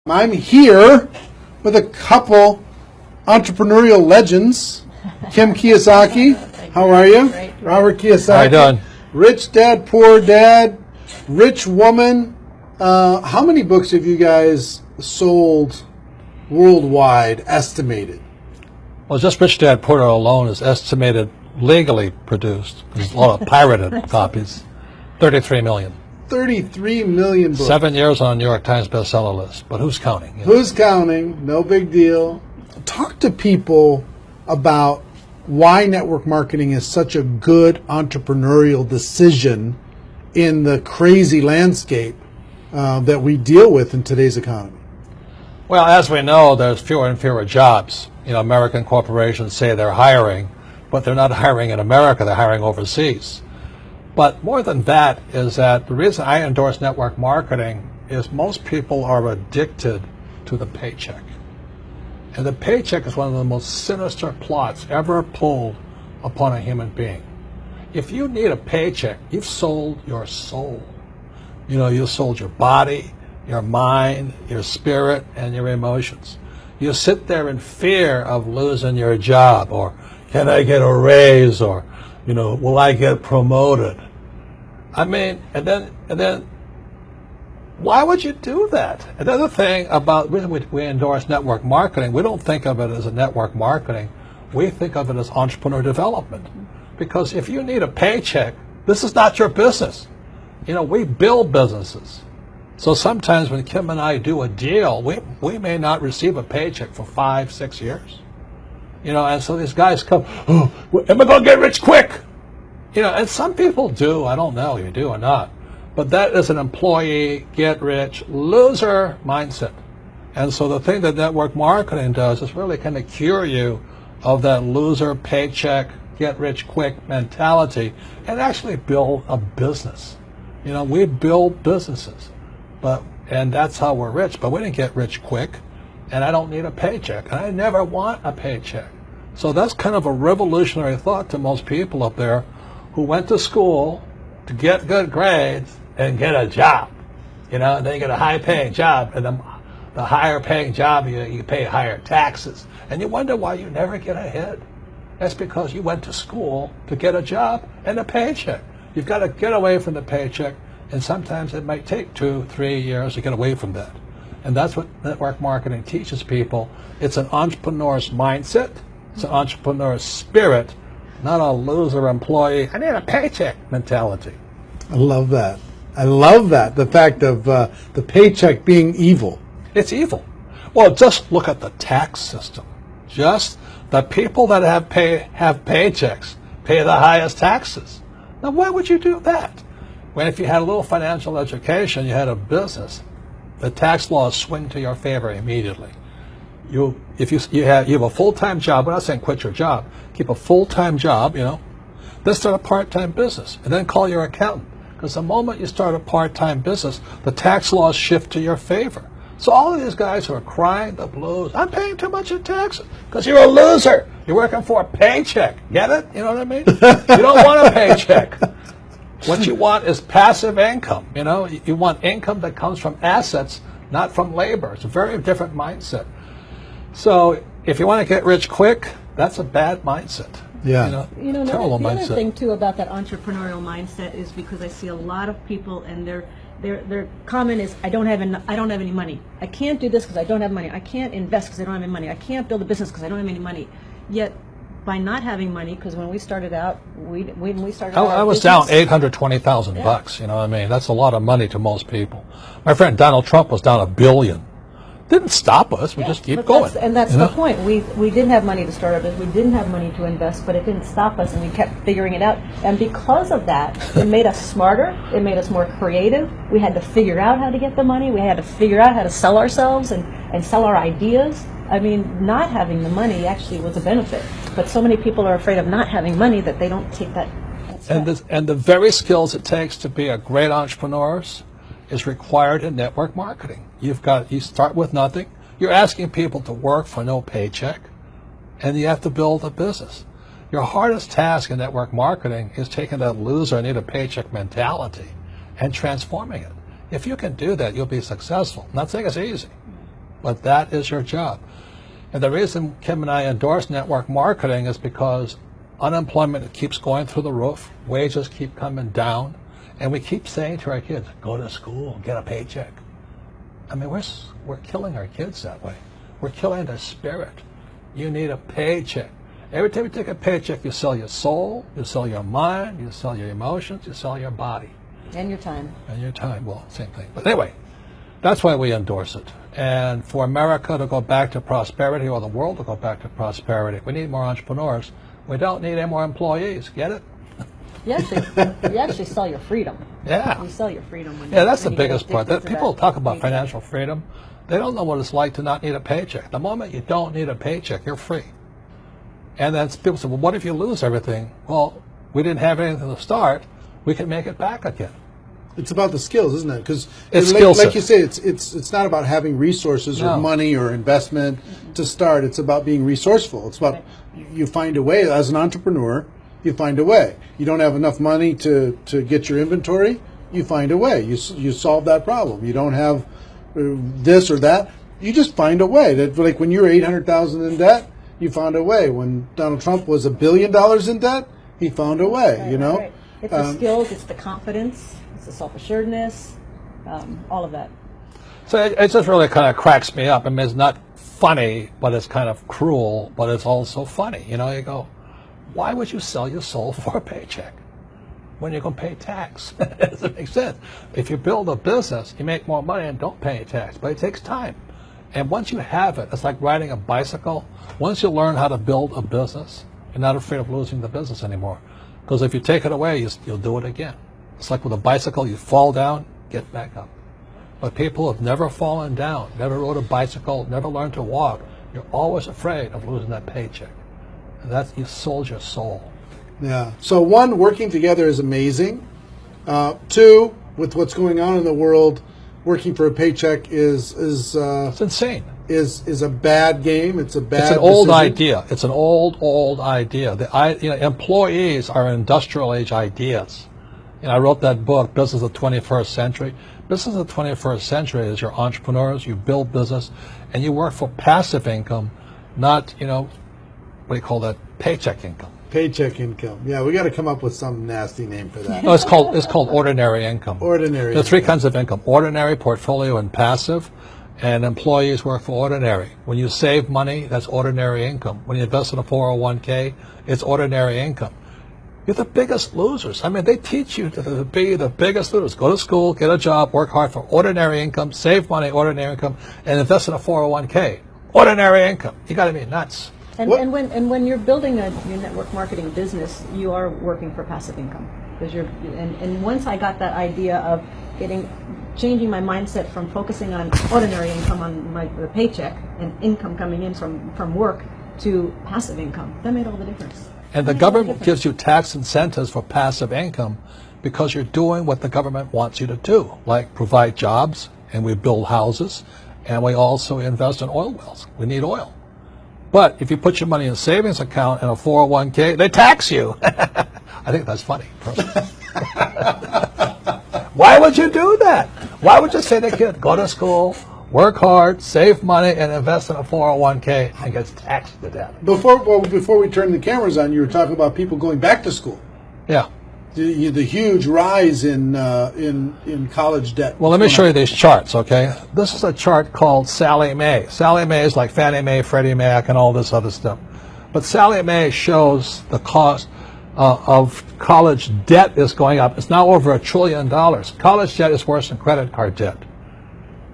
I'm here with a couple entrepreneurial legends. Kim Kiyosaki, how are you? Great. Robert Kiyosaki. How you doing? Rich Dad, Poor Dad, Rich Woman. How many books have you guys sold worldwide, estimated? Well, just Rich Dad Poor Dad alone is estimated legally produced. There's a lot of pirated copies. 33 million. 33 million books. 7 years on New York Times bestseller list. But who's counting? You know? Who's counting? No big deal. Talk to people about why network marketing is such a good entrepreneurial decision in the crazy landscape that we deal with in today's economy. Well, as we know, there's fewer and fewer jobs. You know, American corporations say they're hiring, but they're not hiring in America, they're hiring overseas. But more than that is that the reason I endorse network marketing is most people are addicted to the paycheck. And the paycheck is one of the most sinister plots ever pulled upon a human being. If you need a paycheck, you've sold your soul. You know, you sold your body, your mind, your spirit, and your emotions. You sit there in fear of losing your job, or can I get a raise, or, you know, will I get promoted? I mean, and then, why would you do that? Another thing about the reason we endorse network marketing, we don't think of it as a network marketing. We think of it as entrepreneur development. Because if you need a paycheck, this is not your business. You know, we build businesses. So sometimes when Kim and I do a deal, we may not receive a paycheck for 5-6 years. You know, and so these guys come, oh, am I going to get rich quick? You know, and some people do. I don't know, you do or not. But that is an employee, get rich, loser mindset. And so the thing that network marketing does is really kind of cure you of that loser paycheck, get rich quick mentality and actually build a business. You know, we build businesses, and that's how we're rich. But we didn't get rich quick, and I don't need a paycheck, and I never want a paycheck. So that's kind of a revolutionary thought to most people up there who went to school to get good grades and get a job. You know, and then you get a high-paying job, and the higher-paying job, you pay higher taxes. And you wonder why you never get ahead. That's because you went to school to get a job and a paycheck. You've got to get away from the paycheck, and sometimes it might take 2-3 years to get away from that. And that's what network marketing teaches people. It's an entrepreneur's mindset. It's an entrepreneur's spirit, not a loser employee, I need a paycheck mentality. I love that. I love that. The fact of the paycheck being evil. It's evil. Well, just look at the tax system. Just the people that have paychecks pay the highest taxes. Now, why would you do that? When if you had a little financial education, you had a business, the tax laws swing to your favor immediately. If you have a full-time job, I'm not saying quit your job, keep a full-time job, you know, then start a part-time business, and then call your accountant. Because the moment you start a part-time business, the tax laws shift to your favor. So all of these guys who are crying the blues, I'm paying too much in taxes, because you're a loser. You're working for a paycheck. Get it? You know what I mean? You don't want a paycheck. What you want is passive income. You know, you want income that comes from assets, not from labor. It's a very different mindset. So if you want to get rich quick, that's a bad mindset. Yeah. You know, terrible the mindset. other thing too about that entrepreneurial mindset is because I see a lot of people and their comment is, I don't have any money. I can't do this because I don't have money. I can't invest because I don't have any money. I can't build a business because I don't have any money. Yet, by not having money, because when we started out, I was down $820,000 bucks. You know what I mean? That's a lot of money to most people. My friend Donald Trump was down $1 billion. Didn't stop us. We just keep going. That's the point. We didn't have money to start our business. We didn't have money to invest, but it didn't stop us, and we kept figuring it out. And because of that, it made us smarter. It made us more creative. We had to figure out how to get the money. We had to figure out how to sell ourselves and sell our ideas. I mean, not having the money actually was a benefit. But so many people are afraid of not having money that they don't take that step. And the very skills it takes to be a great entrepreneur is required in network marketing. You start with nothing. You're asking people to work for no paycheck, and you have to build a business. Your hardest task in network marketing is taking that loser, I need a paycheck mentality and transforming it. If you can do that, you'll be successful. I'm not saying it's easy, but that is your job. And the reason Kim and I endorse network marketing is because unemployment keeps going through the roof, wages keep coming down, and we keep saying to our kids, go to school, get a paycheck. I mean, we're killing our kids that way. We're killing their spirit. You need a paycheck. Every time you take a paycheck, you sell your soul, you sell your mind, you sell your emotions, you sell your body. And your time. And your time, well, same thing. But anyway, that's why we endorse it. And for America to go back to prosperity, or the world to go back to prosperity, we need more entrepreneurs. We don't need any more employees. Get it? You actually sell your freedom. Yeah. You sell your freedom. When Yeah, that's the when you get biggest part. addicted to People that talk about paycheck. financial freedom. They don't know what it's like to not need a paycheck. The moment you don't need a paycheck, you're free. And then people say, well, what if you lose everything? Well, we didn't have anything to start. We can make it back again. It's about the skills, isn't it? Because It's skill like you sets. say, it's not about having resources No. or money or investment to start. It's about being resourceful. It's about you find a way as an entrepreneur. You find a way. You don't have enough money to get your inventory. You find a way. You solve that problem. You don't have this or that. You just find a way. That, like when you were $800,000 in debt, you found a way. When Donald Trump was $1 billion in debt, he found a way. Right, you know. right. It's the skills, it's the confidence, it's the self-assuredness, all of that. So it just really kind of cracks me up. I mean, it's not funny, but it's kind of cruel, but it's also funny. You know, you go, why would you sell your soul for a paycheck when you're going to pay tax? It doesn't make sense. If you build a business, you make more money and don't pay tax, but it takes time. And once you have it, it's like riding a bicycle. Once you learn how to build a business, you're not afraid of losing the business anymore. Because if you take it away, you'll do it again. It's like with a bicycle, you fall down, get back up. But people have never fallen down, never rode a bicycle, never learned to walk. You're always afraid of losing that paycheck. And that's, you sold your soul. Yeah. So one, working together is amazing. Two, with what's going on in the world, working for a paycheck is It's insane. is a bad game. It's a bad. It's an old decision. idea. It's an old idea. Employees are industrial age ideas. I wrote that book, Business of the 21st Century. Business of the 21st Century is your entrepreneurs, you build business, and you work for passive income, not, what do you call that, paycheck income. Paycheck income. Yeah, we got to come up with some nasty name for that. No, it's called ordinary income. Ordinary. There are three kinds of income: ordinary, portfolio, and passive. And employees work for ordinary. When you save money, that's ordinary income. When you invest in a 401k, it's ordinary income. You're the biggest losers. I mean, they teach you to be the biggest losers. Go to school, get a job, work hard for ordinary income, save money, ordinary income, and invest in a 401k. Ordinary income. You got to be nuts. And, What- and when you're building your network marketing business, you are working for passive income. Because and once I got that idea of changing my mindset from focusing on ordinary income on the paycheck and income coming in from work to passive income, that made all the difference. And the government gives you tax incentives for passive income because you're doing what the government wants you to do, like provide jobs, and we build houses, and we also invest in oil wells. We need oil. But if you put your money in a savings account and a 401k, they tax you. I think that's funny. Why would you do that? Why would you say to a kid, go to school, work hard, save money, and invest in a 401k and gets taxed to death? Before we turned the cameras on, you were talking about people going back to school. Yeah. The huge rise in college debt. Well, let me show you these charts, okay? This is a chart called Sallie Mae. Sallie Mae is like Fannie Mae, Freddie Mac, and all this other stuff. But Sallie Mae shows the cost of college debt is going up. It's now over $1 trillion. College debt is worse than credit card debt.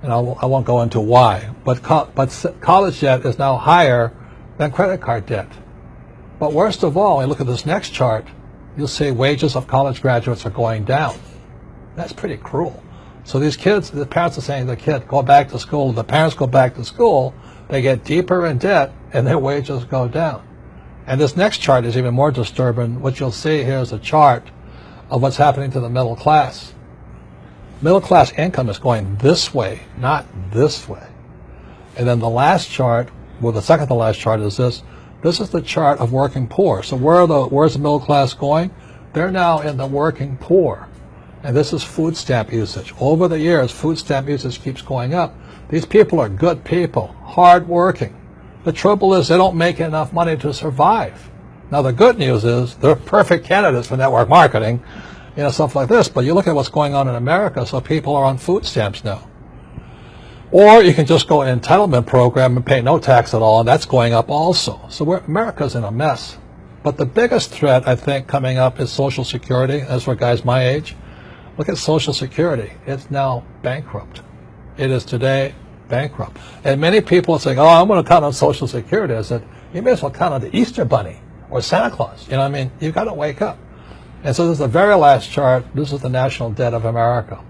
And I won't go into why. But college debt is now higher than credit card debt. But worst of all, when you look at this next chart, you'll see wages of college graduates are going down. That's pretty cruel. So these kids, the parents are saying to the kid, go back to school. The parents go back to school, they get deeper in debt, and their wages go down. And this next chart is even more disturbing. What you'll see here is a chart of what's happening to the middle class. Middle class income is going this way, not this way. And then the last chart, well, the second to last chart is this. This is the chart of working poor. So where's the middle class going? They're now in the working poor. And this is food stamp usage. Over the years, food stamp usage keeps going up. These people are good people, hard-working. The trouble is they don't make enough money to survive. Now, the good news is they're perfect candidates for network marketing, stuff like this. But you look at what's going on in America, so people are on food stamps now. Or you can just go an entitlement program and pay no tax at all, and that's going up also. So America's in a mess. But the biggest threat, I think, coming up is Social Security. As for guys my age, look at Social Security. It's now bankrupt. It is today bankrupt. And many people are saying, I'm going to count on Social Security. I said, you may as well count on the Easter Bunny or Santa Claus. You know what I mean? You've got to wake up. And so this is the very last chart. This is the national debt of America.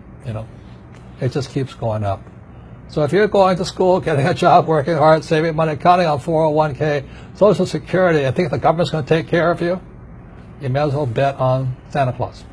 It just keeps going up. So if you're going to school, getting a job, working hard, saving money, counting on 401k, Social Security, and think the government's going to take care of you, you may as well bet on Santa Claus.